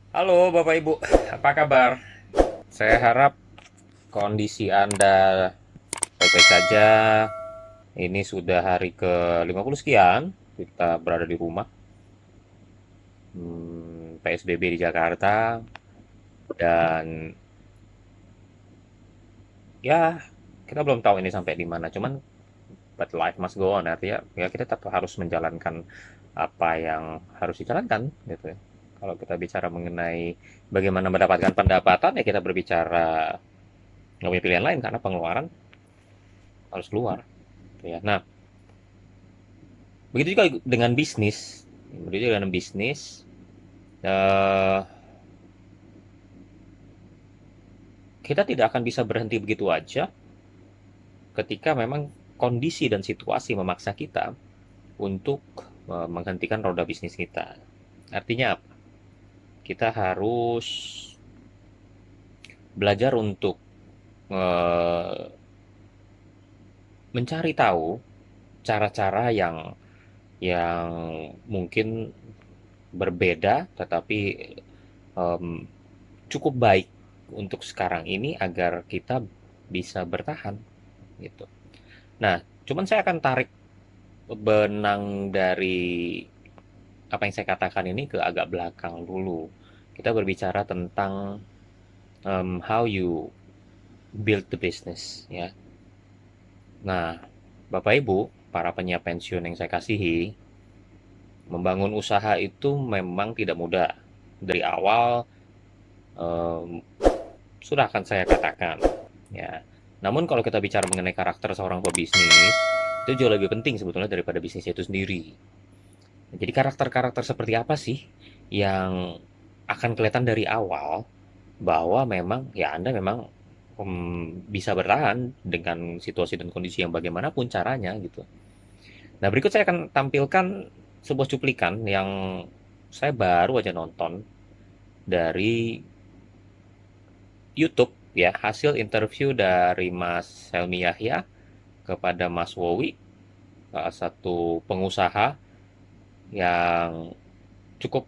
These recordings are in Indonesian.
Halo Bapak Ibu, apa kabar? Saya harap kondisi Anda baik-baik saja. Ini sudah hari ke-50 sekian kita berada di rumah. PSBB di Jakarta dan ya kita belum tahu ini sampai di mana. Cuman but life must go on, artinya ya kita tetap harus menjalankan apa yang harus dijalankan gitu ya. Kalau kita bicara mengenai bagaimana mendapatkan pendapatan, ya kita berbicara nggak punya pilihan lain karena pengeluaran harus keluar gitu ya. Nah, begitu juga dengan bisnis. Begitu juga dengan bisnis. eh, kita tidak akan bisa berhenti begitu aja ketika memang kondisi dan situasi memaksa kita untuk menghentikan roda bisnis kita. Artinya apa? Kita harus belajar untuk eh, mencari tahu cara-cara yang mungkin berbeda tetapi em, cukup baik untuk sekarang ini agar kita bisa bertahan gitu. Nah, cuman saya akan tarik benang dari apa yang saya katakan ini ke agak belakang dulu. Kita berbicara tentang how you build the business ya. Nah, Bapak Ibu, para penyiap pensiun yang saya kasihi, membangun usaha itu memang tidak mudah. Dari awal em, sudah akan saya katakan ya. Namun kalau kita bicara mengenai karakter seorang pebisnis, itu jauh lebih penting sebetulnya daripada bisnis itu sendiri. Jadi karakter-karakter seperti apa sih yang akan kelihatan dari awal bahwa memang ya Anda memang bisa bertahan dengan situasi dan kondisi yang bagaimanapun caranya gitu. Nah, berikut saya akan tampilkan sebuah cuplikan yang saya baru aja nonton dari YouTube ya, hasil interview dari Mas Helmi Yahya kepada Mas Wowi, salah satu pengusaha yang cukup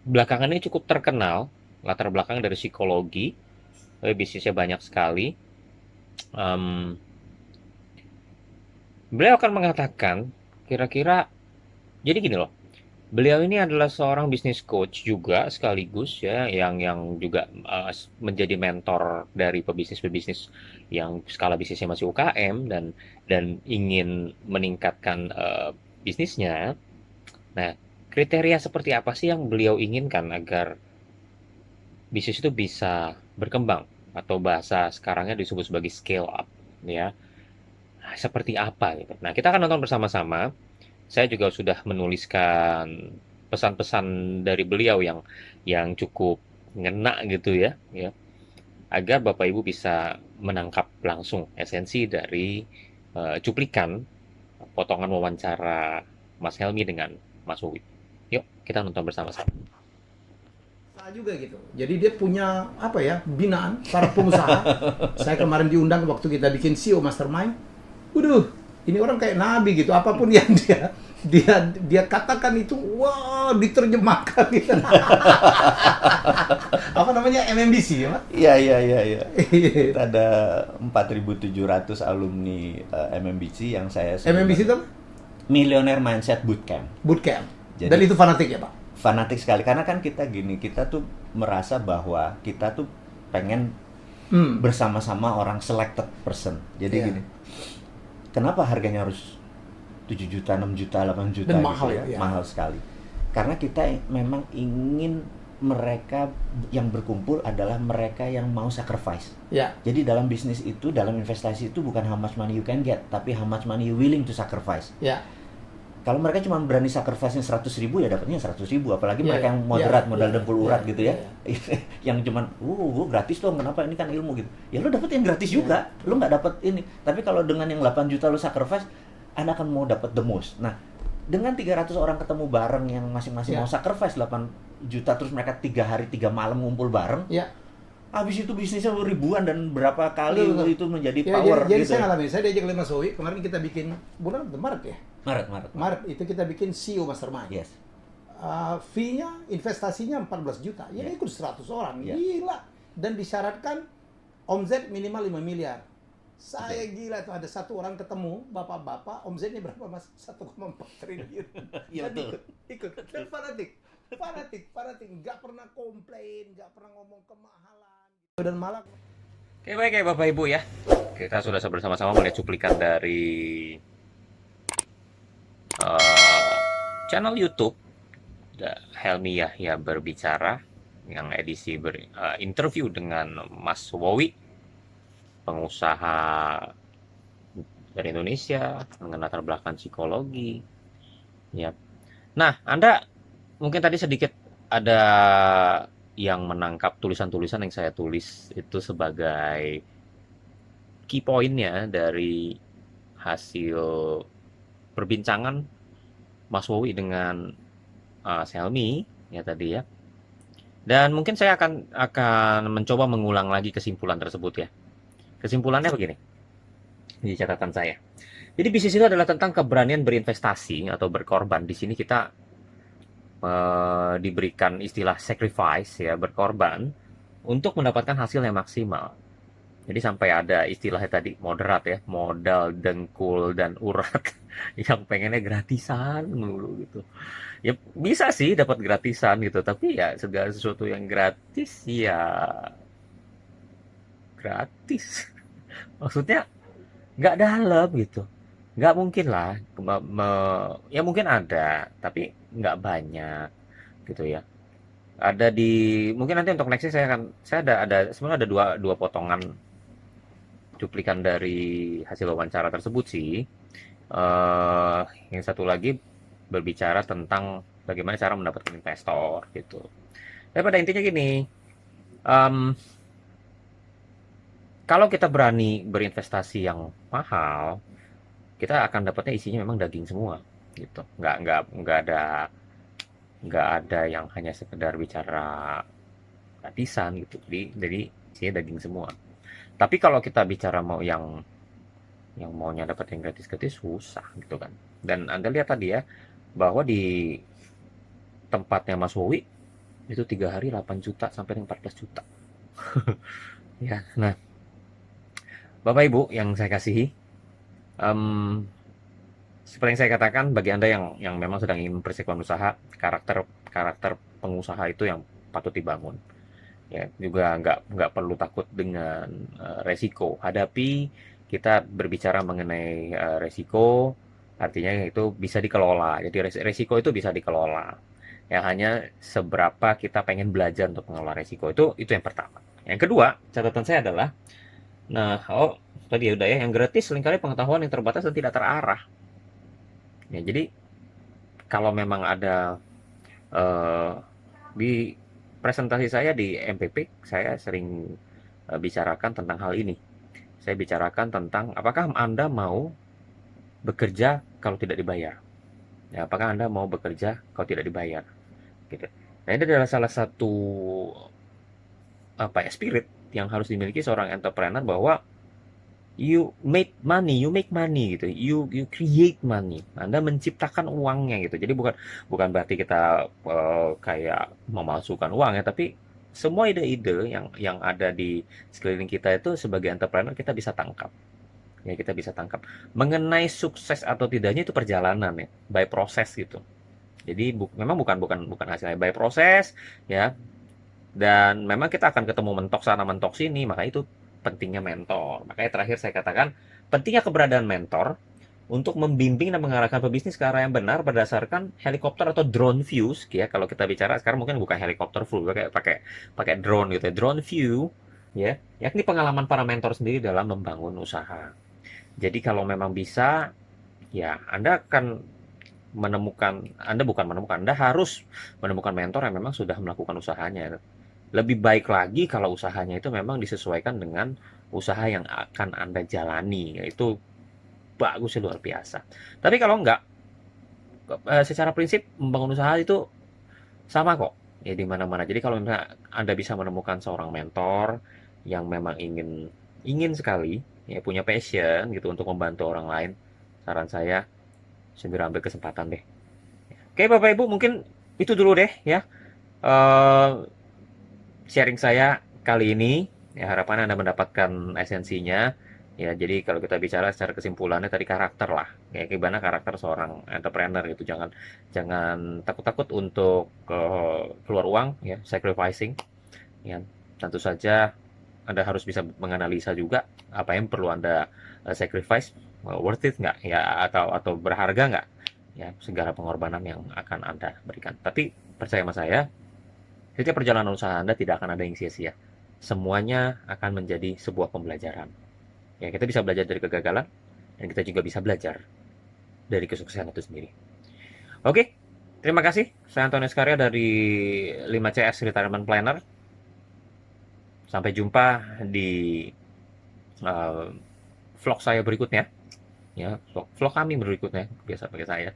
belakangan ini cukup terkenal, latar belakang dari psikologi, bisnisnya banyak sekali. Em, Beliau akan mengatakan kira-kira, jadi gini loh, beliau ini adalah seorang bisnis coach juga sekaligus ya, yang juga menjadi mentor dari pebisnis-pebisnis yang skala bisnisnya masih UKM dan ingin meningkatkan bisnisnya. Nah, kriteria seperti apa sih yang beliau inginkan agar bisnis itu bisa berkembang atau bahasa sekarangnya disebut sebagai scale up ya. Nah, seperti apa gitu. Nah, kita akan nonton bersama-sama. Saya juga sudah menuliskan pesan-pesan dari beliau yang cukup ngena gitu ya, ya, agar Bapak Ibu bisa menangkap langsung esensi dari cuplikan potongan wawancara Mas Helmi dengan Mas Uwi. Yuk, kita nonton bersama-sama. Juga gitu. Jadi dia punya apa ya, binaan para pengusaha. Saya kemarin diundang waktu kita bikin CEO Mastermind. Waduh, ini orang kayak nabi gitu. Apapun yang dia katakan itu, wah, diterjemahkan gitu. Apa namanya, MMBC ya, Pak? Iya. Kita ada 4.700 alumni MMBC yang saya sebut MMBC itu Millionaire Mindset Bootcamp. bootcamp. Jadi- Dan itu fanatik ya, Pak? Fanatik sekali karena kan kita gini, kita tuh merasa bahwa kita tuh pengen bersama-sama orang selected person. Jadi Iya. gini, kenapa harganya harus 7 juta, 6 juta, 8 juta Dan gitu mahal ya, iya. Mahal sekali. Karena kita memang ingin mereka yang berkumpul adalah mereka yang mau sacrifice. Ya, Jadi dalam bisnis itu, dalam investasi itu bukan how much money you can get, tapi how much money you willing to sacrifice. ya, Kalau mereka cuma berani sacrifice-nya 100.000 ya dapatnya 100.000. Apalagi ya, mereka yang ya, moderat, ya, modal ya, dengkul ya, urat gitu ya. ya. Yang cuman, gratis dong, kenapa ini kan ilmu gitu. Ya lu dapet yang gratis juga, lu nggak dapet ini. Tapi kalau dengan yang 8 juta lu sacrifice, Anda akan mau dapet the most. Nah, dengan 300 orang ketemu bareng yang masing-masing Ya. mau sacrifice 8 juta, terus mereka 3 hari 3 malam ngumpul bareng, Ya. habis itu bisnisnya ribuan dan berapa kali Betul, betul. itu menjadi Ya, power jadi gitu. saya ngalamin, saya diajak oleh Mas Owi, kemarin kita bikin bulan Maret ya. Maret. Maret itu kita bikin CEO Mastermind. Yes. Fee-nya, investasinya 14 juta. Ya, Ya. ikut 100 orang. Ya. Gila. Dan disyaratkan omset minimal 5 miliar. Saya gila tuh, ada satu orang ketemu, bapak-bapak, omsetnya berapa Mas? 1,4 triliun. Iya, Dan betul. ikut. Dan fanatik. Nggak pernah komplain, nggak pernah ngomong kemahalan. Dan malah Oke, baik ya Bapak Ibu ya. Kita sudah bersama-sama melihat cuplikan dari channel YouTube Helmi Yahya Berbicara yang edisi interview dengan Mas Wowi, pengusaha dari Indonesia dengan latar belakang psikologi. Ya. Nah, Anda mungkin tadi sedikit ada yang menangkap tulisan-tulisan yang saya tulis itu sebagai key point-nya dari hasil perbincangan Mas Wowi dengan Selmi ya tadi ya. Dan mungkin saya akan mencoba mengulang lagi kesimpulan tersebut ya. Kesimpulannya begini di catatan saya. Jadi bisnis itu adalah tentang keberanian berinvestasi atau berkorban. Di sini kita diberikan istilah sacrifice ya, berkorban untuk mendapatkan hasil yang maksimal. Jadi sampai ada istilahnya tadi moderat ya, modal, dengkul, dan urat yang pengennya gratisan dulu gitu. Ya bisa sih dapat gratisan gitu, tapi ya segala sesuatu yang gratis ya gratis. Maksudnya nggak dalam gitu. Nggak mungkin lah, ya mungkin ada, tapi nggak banyak gitu ya. Ada mungkin nanti untuk nextnya saya ada sebenarnya ada dua potongan cuplikan dari hasil wawancara tersebut sih. Yang satu lagi berbicara tentang bagaimana cara mendapatkan investor gitu. Tapi pada intinya gini, kalau kita berani berinvestasi yang mahal, kita akan dapatnya isinya memang daging semua gitu. Nggak ada yang hanya sekedar bicara gratisan gitu. Jadi isinya daging semua. Tapi kalau kita bicara mau yang maunya dapat yang gratis-gratis susah gitu kan. Dan Anda lihat tadi ya bahwa di tempatnya Mas Wowi itu 3 hari 8 juta sampai 14 juta. Ya, nah Bapak Ibu yang saya kasihi, seperti yang saya katakan bagi Anda yang memang sedang ingin mempersiapkan usaha, karakter pengusaha itu yang patut dibangun. Ya, juga nggak perlu takut dengan resiko. Hadapi, kita berbicara mengenai resiko, artinya itu bisa dikelola. Jadi resiko itu bisa dikelola. Ya hanya seberapa kita pengen belajar untuk mengelola resiko itu yang pertama. Yang kedua, catatan saya adalah, tadi ya udah ya, yang gratis seringkali pengetahuan yang terbatas dan tidak terarah. Ya, jadi kalau memang ada di presentasi saya di MPP, saya sering bicarakan tentang hal ini. Saya bicarakan tentang apakah Anda mau bekerja kalau tidak dibayar. Ya, apakah Anda mau bekerja kalau tidak dibayar? Gitu. Nah, ini adalah salah satu spirit yang harus dimiliki seorang entrepreneur, bahwa you make money gitu, you create money. Anda menciptakan uangnya gitu. Jadi bukan berarti kita kayak memalsukan uang ya, tapi semua ide-ide yang ada di sekeliling kita itu sebagai entrepreneur kita bisa tangkap. Ya, kita bisa tangkap. Mengenai sukses atau tidaknya itu perjalanan ya, by proses gitu. Jadi memang bukan hasilnya, by proses ya. Dan memang kita akan ketemu mentok sana mentok sini, maka itu pentingnya mentor. Makanya terakhir saya katakan pentingnya keberadaan mentor untuk membimbing dan mengarahkan pebisnis ke arah yang benar berdasarkan helikopter atau drone views ya. Kalau kita bicara sekarang mungkin bukan helikopter full, kayak pakai pakai drone gitu ya. Drone view ya, yakni pengalaman para mentor sendiri dalam membangun usaha. Jadi kalau memang bisa, ya Anda akan Anda harus menemukan mentor yang memang sudah melakukan usahanya. Lebih baik lagi kalau usahanya itu memang disesuaikan dengan usaha yang akan Anda jalani, yaitu bagusnya luar biasa. Tapi kalau enggak, secara prinsip membangun usaha itu sama kok, ya di mana-mana. Jadi kalau misalnya Anda bisa menemukan seorang mentor yang memang ingin ingin sekali, ya punya passion gitu untuk membantu orang lain, saran saya segera ambil kesempatan deh. Oke Bapak Ibu, mungkin itu dulu deh ya, sharing saya kali ini. Ya, harapan Anda mendapatkan esensinya. Ya, jadi kalau kita bicara secara kesimpulannya tadi karakter lah. Ya, gimana karakter seorang entrepreneur gitu. Jangan jangan takut-takut untuk keluar uang ya, sacrificing. Ya, tentu saja Anda harus bisa menganalisa juga apa yang perlu Anda sacrifice, worth it nggak ya, atau berharga nggak ya segala pengorbanan yang akan Anda berikan. Tapi percaya sama saya, setiap perjalanan usaha Anda tidak akan ada yang sia-sia. Semuanya akan menjadi sebuah pembelajaran. Ya, kita bisa belajar dari kegagalan, dan kita juga bisa belajar dari kesuksesan itu sendiri. Oke, terima kasih. Saya Antonius Karya dari 5CS Retirement Planner. Sampai jumpa di vlog saya berikutnya. Ya, vlog kami berikutnya, biasa pakai saya.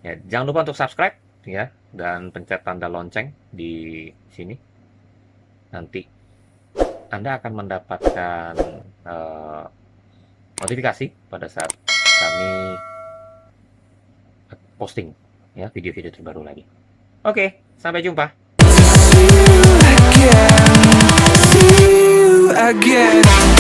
Ya, jangan lupa untuk subscribe ya, dan pencet tanda lonceng di sini. Nanti Anda akan mendapatkan notifikasi pada saat kami posting ya video-video terbaru lagi. Oke, sampai jumpa. See you again.